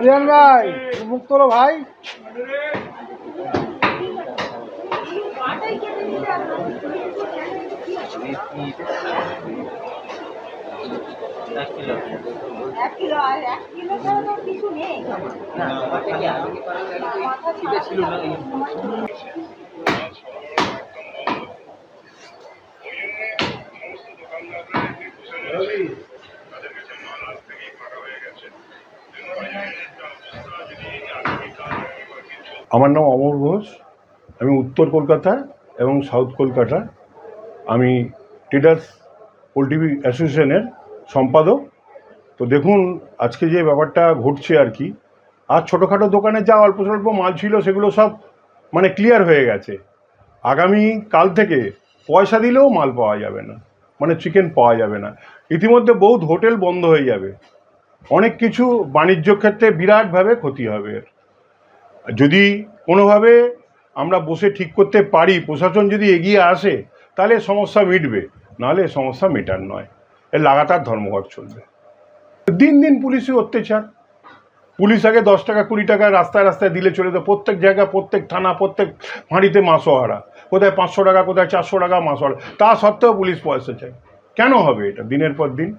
রিয়ান ভাই মুখ তোলো ভাই। আমার নাম অমর ঘোষ। আমি উত্তর কলকাতা এবং সাউথ কলকাতা আমি ট্রেডার্স পোলট্রি অ্যাসোসিয়েশনের সম্পাদক। তো দেখুন আজকে যে ব্যাপারটা ঘটছে আর কি, আর ছোটোখাটো দোকানে যা অল্প স্বল্প মাল ছিল সেগুলো সব মানে ক্লিয়ার হয়ে গেছে। আগামী কাল থেকে পয়সা দিলেও মাল পাওয়া যাবে না, মানে চিকেন পাওয়া যাবে না। ইতিমধ্যে বহুত হোটেল বন্ধ হয়ে যাবে, অনেক কিছু বাণিজ্য ক্ষেত্রে বিরাটভাবে ক্ষতি হবে। যদি কোনোভাবে আমরা বসে ঠিক করতে পারি, প্রশাসন যদি এগিয়ে আসে, তাহলে সমস্যা মিটবে, নাহলে সমস্যা মেটার নয়। এর লাগাতার ধর্মঘট চলবে। দিন দিন পুলিশি অত্যাচার। পুলিশ আগে 10 টাকা 20 টাকা রাস্তায় রাস্তায় দিলে চলে, তো প্রত্যেক জায়গায় প্রত্যেক থানা প্রত্যেক ফাঁড়িতে মাসোহারা, কোথায় 500 টাকা কোথায় 400 টাকা মাসোহারা, তা সত্ত্বেও পুলিশ পয়সা চায়। কেন হবে এটা দিনের পর দিন?